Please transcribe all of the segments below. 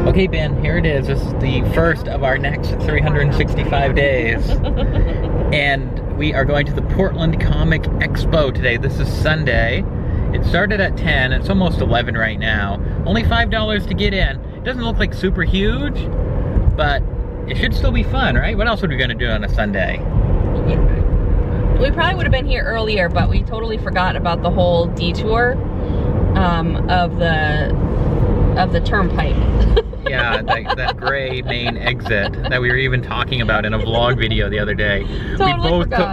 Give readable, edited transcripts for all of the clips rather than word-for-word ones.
Okay, Ben, here it is. This is the first of our next 365 days. And we are going to the Portland Comic Expo today. This is Sunday. It started at 10, it's almost 11 right now. Only $5 to get in. It doesn't look like super huge, but it should still be fun, right? What else are we gonna do on a Sunday? We probably would have been here earlier, but we totally forgot about the whole detour of the turnpike. Yeah, that gray main exit that we were even talking about in a vlog video the other day.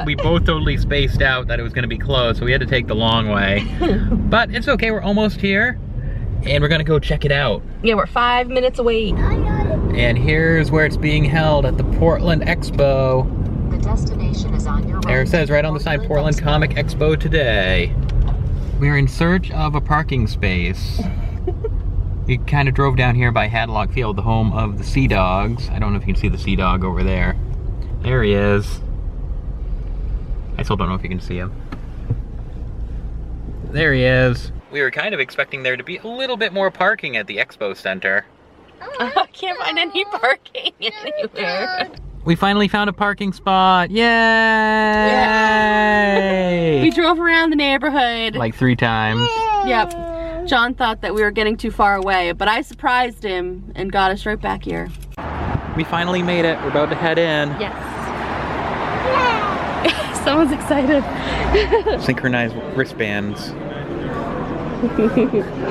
We both totally spaced out that it was going to be closed, so we had to take the long way. But it's okay, we're almost here, and we're going to go check it out. Yeah, we're 5 minutes away. And here's where it's being held at the Portland Expo. The destination is on your right. There it says right on the sign, Portland Comic Expo today. We're in search of a parking space. We kind of drove down here by Hadlock Field, the home of the Sea Dogs. I don't know if you can see the Sea Dog over there. There he is. I still don't know if you can see him. There he is. We were kind of expecting there to be a little bit more parking at the Expo Center. I can't find any parking anywhere. We finally found a parking spot. Yay! Yeah. We drove around the neighborhood. Like 3 times. Yep. John thought that we were getting too far away, but I surprised him and got us right back here. We finally made it. We're about to head in. Yes. Someone's excited. Synchronized wristbands.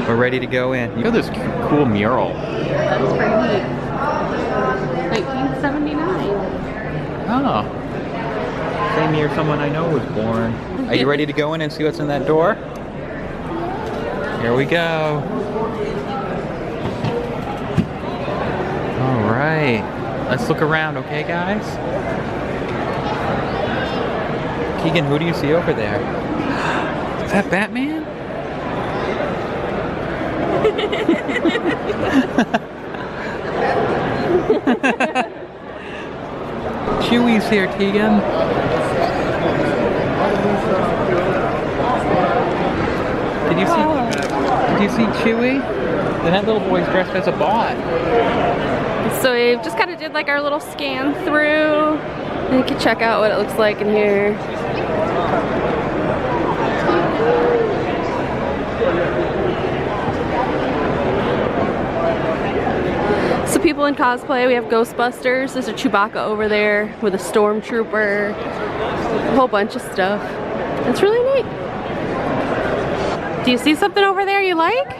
We're ready to go in. You know this cool mural. That is pretty neat. 1979. Oh. Same year someone I know was born. Are you ready to go in and see what's in that door? Here we go. All right. Let's look around, okay, guys? Keegan, who do you see over there? Is that Batman? Chewy's here, Tegan. Did you see Chewy? And that little boy's dressed as a bot. So we just kind of did like our little scan through. And you can check out what it looks like in here. So people in cosplay, we have Ghostbusters. There's a Chewbacca over there with a Stormtrooper. A whole bunch of stuff. It's really neat. Do you see something over there you like? Do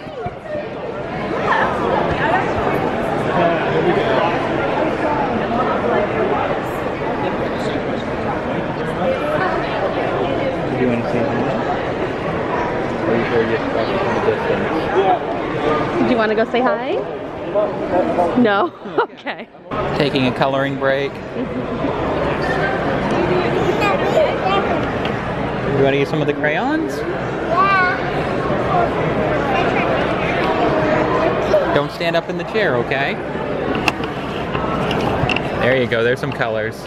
you want to say something? Or are you just watching from a distance? Do you want to go say hi? No? Okay. Taking a coloring break. You want to use some of the crayons? Don't stand up in the chair, okay? There you go, there's some colors.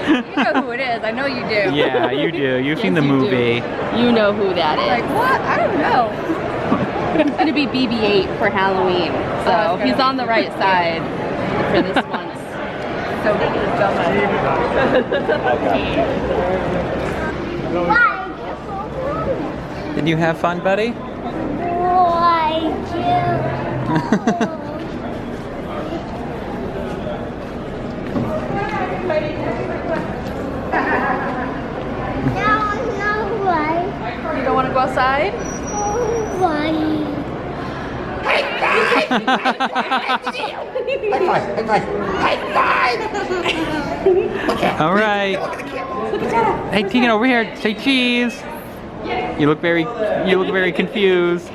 You know who it is. I know you do. Yeah, you do. You've seen the movie. You know who that is. Like what? I don't know. He's gonna be BB-8 for Halloween, so he's on the right side for this one. So we can jump. Did you have fun, buddy? You don't want to go outside? All right. Hey, Tegan, over here. Say cheese. You look very confused.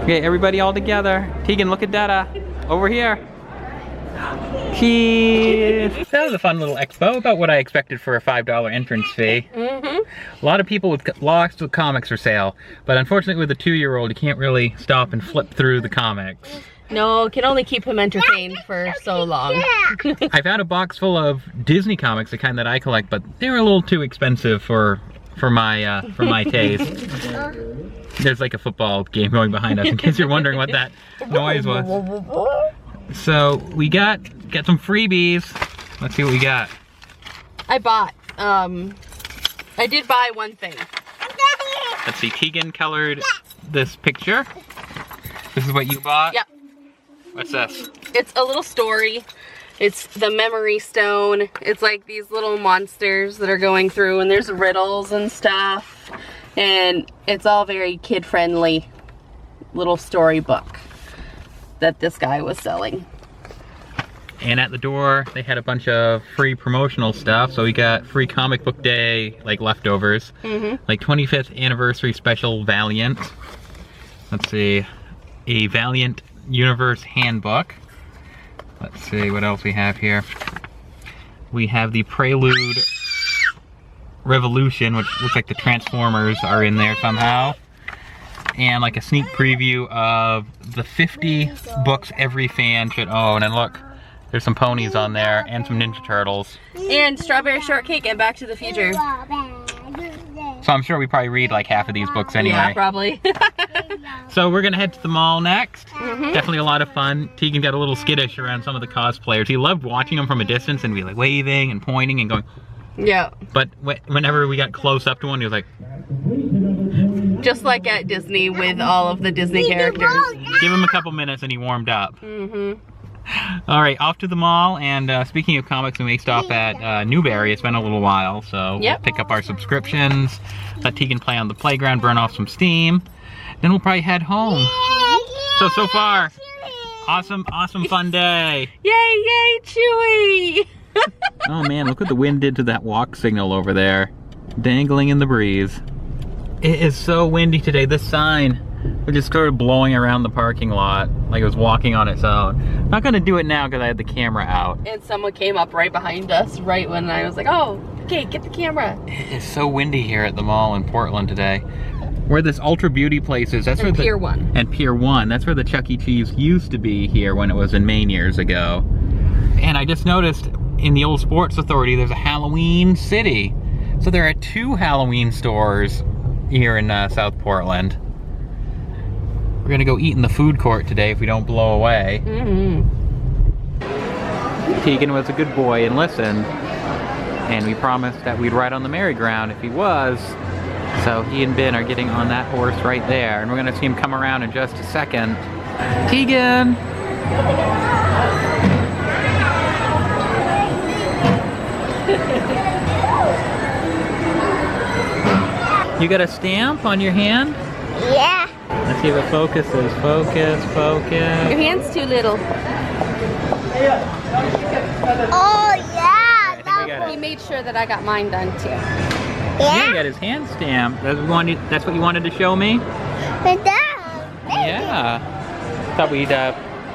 Okay, everybody all together. Tegan, look at Dada. Over here. Cheese! That was a fun little expo, about what I expected for a $5 entrance fee. A lot of people with lots of comics for sale, but unfortunately with a 2-year-old, you can't really stop and flip through the comics. No, can only keep him entertained for so long. I found a box full of Disney comics, the kind that I collect, but they were a little too expensive for my taste. There's like a football game going behind us, in case you're wondering what that noise was. So we got some freebies. Let's see what we got. I bought, I did buy one thing. Let's see, Tegan colored this picture. This is what you bought? Yep. What's this? It's a little story. It's the memory stone. It's like these little monsters that are going through, and there's riddles and stuff. And it's all very kid-friendly little storybook that this guy was selling. And at the door, they had a bunch of free promotional stuff. So we got free comic book day, like leftovers. Like 25th anniversary special Valiant. Let's see, a Valiant Universe handbook. Let's see what else we have here. We have the Prelude Revolution, which looks like the Transformers are in there somehow. And like a sneak preview of the 50 books every fan should own. And look, there's some ponies on there and some Ninja Turtles. And Strawberry Shortcake and Back to the Future. So I'm sure we probably read like half of these books anyway. Yeah, probably. So we're gonna head to the mall next. Definitely a lot of fun. Tegan got a little skittish around some of the cosplayers. He loved watching them from a distance and be like waving and pointing and going. Yeah. But whenever we got close up to one, he was like. Just like at Disney with all of the Disney characters. Give him a couple minutes and he warmed up. All right, off to the mall. And speaking of comics, we may stop at Newberry. It's been a little while, so we'll pick up our subscriptions. Let Tegan play on the playground, burn off some steam. Then we'll probably head home. So far, awesome fun day. Yay, Chewy! Oh man, look what the wind did to that walk signal over there. Dangling in the breeze. It is so windy today. This sign just started blowing around the parking lot like it was walking on its own. I'm not gonna do it now because I had the camera out. And someone came up right behind us right when I was like, oh, okay, get the camera. It's so windy here at the mall in Portland today. Where this Ultra Beauty place is, that's where the... Pier 1. And Pier 1. That's where the Chuck E. Cheese used to be here when it was in Maine years ago. And I just noticed in the old Sports Authority, there's a Halloween City. So there are 2 Halloween stores here in South Portland. We're gonna go eat in the food court today if we don't blow away. Tegan was a good boy and listened, and we promised that we'd ride on the merry-go-round if he was. So he and Ben are getting on that horse right there, and we're gonna see him come around in just a second. Tegan! You got a stamp on your hand? Yeah. Let's see if it focuses. Focus. Your hand's too little. Oh, yeah. I think we got He it. made sure that I got mine done too. Yeah, you got his hand stamp. That's what you wanted to show me? Yeah. Thought we'd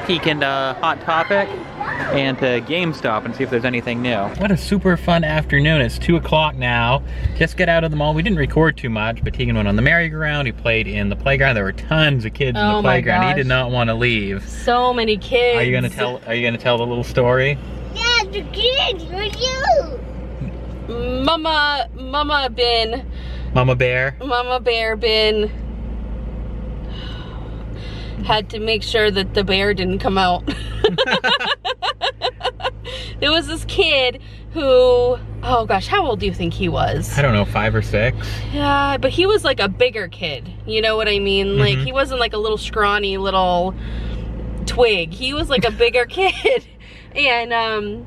peek into Hot Topic and to GameStop and see if there's anything new. What a super fun afternoon. It's 2 o'clock now. Just got out of the mall. We didn't record too much, but Tegan went on the merry-go-round. He played in the playground. There were tons of kids in the playground. He did not want to leave. So many kids. Are you gonna tell the little story? Yeah, the kids with you. Mama Bear Ben had to make sure that the bear didn't come out. There was this kid who, oh gosh, how old do you think he was? I don't know, 5 or 6. Yeah, but he was like a bigger kid. You know what I mean? Like he wasn't like a little scrawny little twig. He was like a bigger kid. And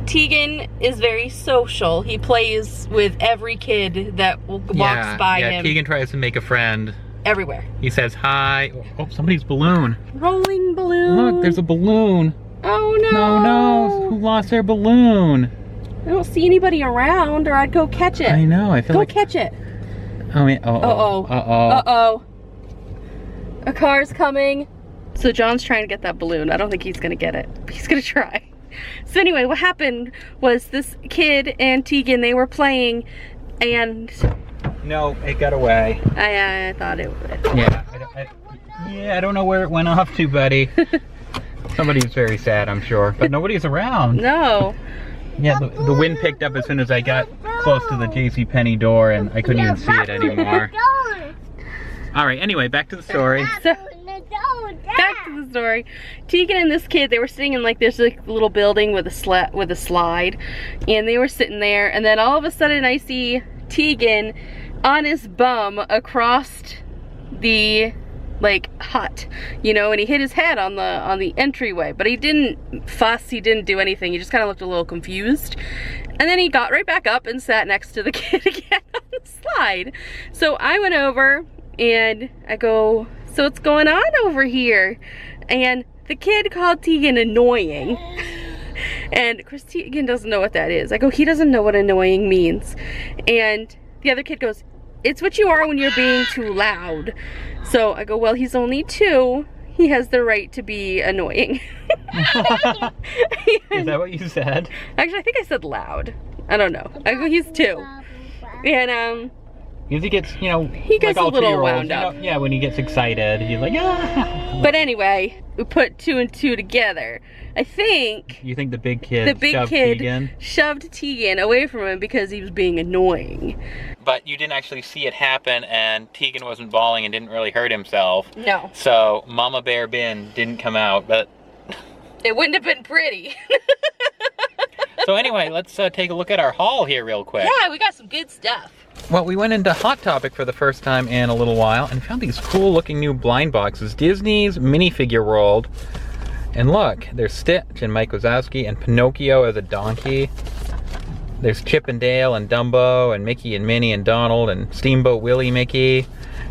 Tegan is very social. He plays with every kid that walks by him. Tegan tries to make a friend. Everywhere. He says hi. Oh, somebody's balloon. Rolling balloon. Look, there's a balloon. Oh no. No, who lost their balloon? I don't see anybody around, or I'd go catch it. I know, I feel Go like... catch it. Oh, yeah. Uh-oh. A car's coming. So John's trying to get that balloon. I don't think he's gonna get it, but he's gonna try. So anyway, what happened was this kid and Tegan, they were playing, and No, it got away. I thought it would. Yeah, I don't know where it went off to, buddy. Somebody's very sad, I'm sure, but nobody's around. No. Yeah, the wind picked up as soon as I got close to the JCPenney door, and I couldn't even see it anymore. All right, anyway, back to the story. So, back to the story. Tegan and this kid, they were sitting in like this like little building with a slide, and they were sitting there, and then all of a sudden I see Tegan on his bum across the like hut, you know, and he hit his head on the entryway, but he didn't fuss, he didn't do anything, he just kind of looked a little confused. And then he got right back up and sat next to the kid again on the slide. So I went over and I go, so what's going on over here? And the kid called Tegan annoying. And of course Tegan doesn't know what that is. I go, he doesn't know what annoying means. And the other kid goes, it's what you are when you're being too loud. So I go, well, he's only 2. He has the right to be annoying. Is that what you said? Actually, I think I said loud. I don't know. I go, he's 2. And Because he gets, you know, he gets like all a little 2-year-olds, wound up. You know, yeah, when he gets excited, he's like, ah. But anyway, we put 2 and 2 together. I think You think the big kid shoved Tegan? shoved Tegan away from him because he was being annoying. But you didn't actually see it happen, and Tegan wasn't bawling and didn't really hurt himself. No. So Mama Bear Bin didn't come out, but... It wouldn't have been pretty. So anyway, let's take a look at our haul here real quick. Yeah, we got some good stuff. Well, we went into Hot Topic for the first time in a little while and found these cool looking new blind boxes. Disney's Minifigure World. And look, there's Stitch and Mike Wazowski and Pinocchio as a donkey. There's Chip and Dale and Dumbo and Mickey and Minnie and Donald and Steamboat Willie Mickey.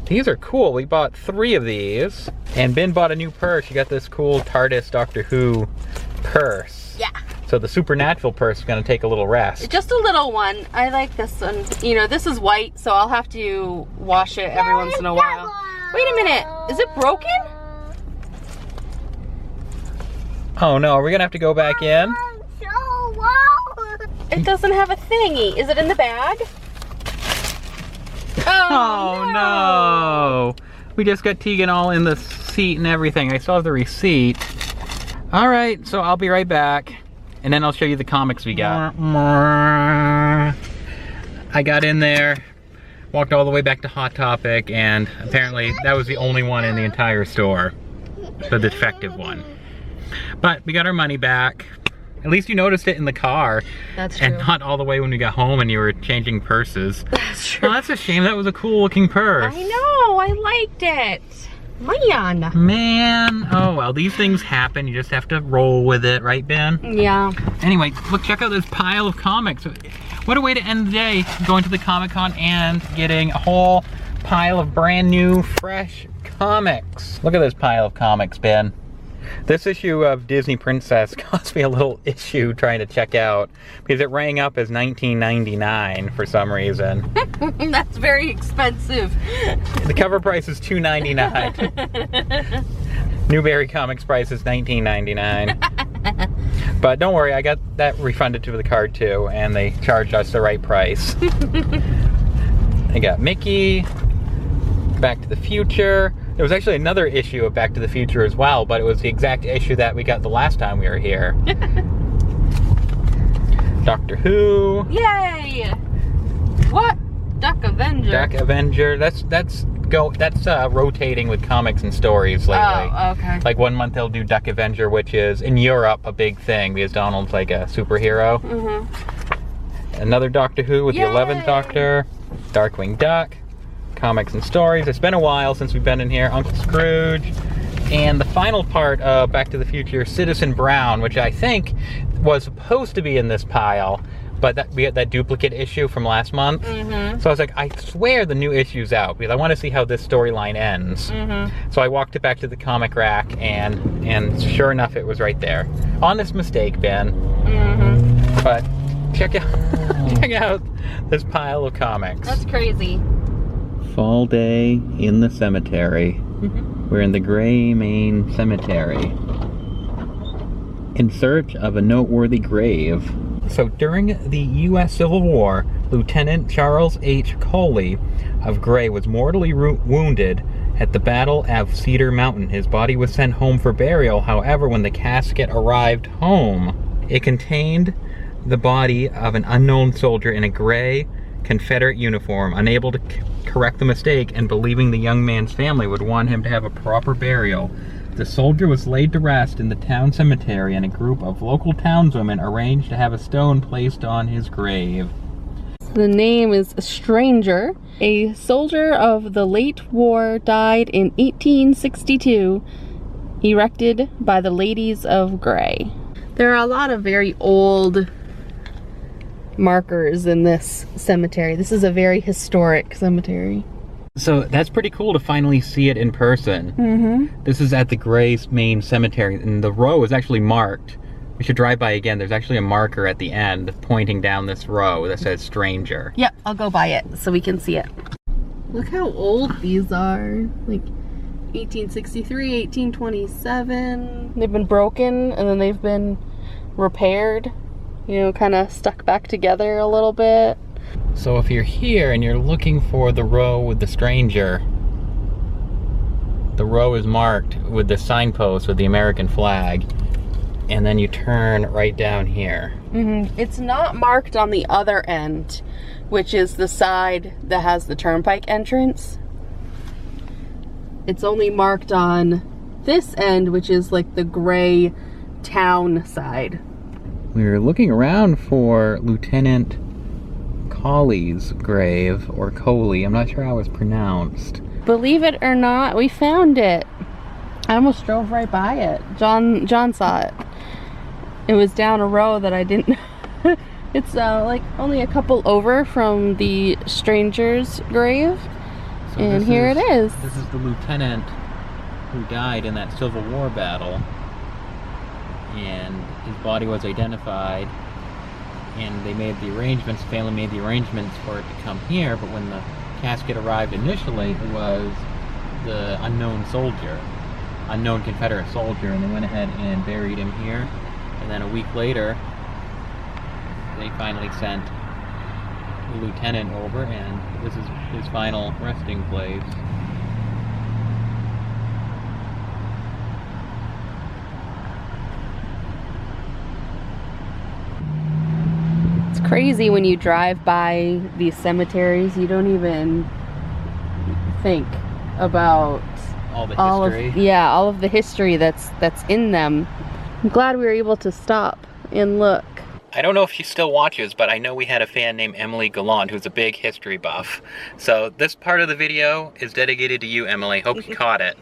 These are cool. We bought 3 of these. And Ben bought a new purse. She got this cool TARDIS Doctor Who purse. Yeah. So the Supernatural purse is going to take a little rest. Just a little one. I like this one. You know, this is white, so I'll have to wash it every once in a while. Wait a minute. Is it broken? Oh no, are we going to have to go back in? It doesn't have a thingy. Is it in the bag? Oh no! We just got Tegan all in the seat and everything. I still have the receipt. Alright, so I'll be right back. And then I'll show you the comics we got. I got in there, walked all the way back to Hot Topic, and apparently that was the only one in the entire store. The defective one. But we got our money back. At least you noticed it in the car. That's true. And not all the way when we got home and you were changing purses. That's true. Well, that's a shame. That was a cool looking purse. I know. I liked it. Man. Man. Oh, well, these things happen. You just have to roll with it, right, Ben? Yeah. Anyway, look, check out this pile of comics. What a way to end the day, going to the Comic-Con and getting a whole pile of brand new, fresh comics. Look at this pile of comics, Ben. This issue of Disney Princess cost me a little issue trying to check out because it rang up as $19.99 for some reason. That's very expensive. The cover price is $2.99. Newberry Comics price is $19.99. But don't worry, I got that refunded to the card too, and they charged us the right price. I got Mickey, Back to the Future. There was actually another issue of Back to the Future as well, but it was the exact issue that we got the last time we were here. Doctor Who. Yay! What? Duck Avenger. Duck Avenger. That's rotating with comics and stories lately. Oh, okay. Like 1 month they'll do Duck Avenger, which is in Europe a big thing because Donald's like a superhero. Mm-hmm. Another Doctor Who with Yay! the 11th Doctor. Darkwing Duck. Comics and stories. It's been a while since we've been in here. Uncle Scrooge. And the final part of Back to the Future, Citizen Brown, which I think was supposed to be in this pile, but we had that duplicate issue from last month. Mm-hmm. So I was like, I swear the new issue's out because I want to see how this storyline ends. Mm-hmm. So I walked it back to the comic rack and sure enough it was right there. Honest mistake, Ben. Mm-hmm. But check out this pile of comics. That's crazy. Fall day in the cemetery. Mm-hmm. We're in the Gray, Maine Cemetery in search of a noteworthy grave. So during the U.S. Civil War, Lieutenant Charles H. Coley of Gray was mortally wounded at the Battle of Cedar Mountain. His body was sent home for burial. However, when the casket arrived home, it contained the body of an unknown soldier in a gray Confederate uniform. Unable to correct the mistake and believing the young man's family would want him to have a proper burial, the soldier was laid to rest in the town cemetery, and a group of local townswomen arranged to have a stone placed on his grave. The name is Stranger. A soldier of the late war died in 1862, erected by the Ladies of Gray. There are a lot of very old markers in this cemetery. This is a very historic cemetery. So that's pretty cool to finally see it in person. Mm-hmm. This is at the Gray, Maine Cemetery, and the row is actually marked. We should drive by again. There's actually a marker at the end pointing down this row that says Stranger. Yep, I'll go by it so we can see it. Look how old these are. Like 1863, 1827. They've been broken and then they've been repaired. You know, kind of stuck back together a little bit. So if you're here and you're looking for the row with the Stranger, the row is marked with the signpost with the American flag, and then you turn right down here. Mm-hmm. It's not marked on the other end, which is the side that has the turnpike entrance. It's only marked on this end, which is like the Gray town side. We're looking around for Lieutenant Coley's grave, or Coley. I'm not sure how it's pronounced. Believe it or not, we found it. I almost drove right by it. John saw it. It was down a row that I didn't. It's like only a couple over from the Stranger's grave. So and here it is. This is the lieutenant who died in that Civil War battle. And his body was identified, and they made the arrangements, the family made the arrangements for it to come here, but when the casket arrived initially, it was the unknown Confederate soldier, and they went ahead and buried him here. And then a week later, they finally sent the lieutenant over, and this is his final resting place. Crazy when you drive by these cemeteries, you don't even think about all of the history that's in them. I'm glad we were able to stop and look. I don't know if she still watches, but I know we had a fan named Emily Gallant who's a big history buff. So this part of the video is dedicated to you, Emily. Hope you caught it.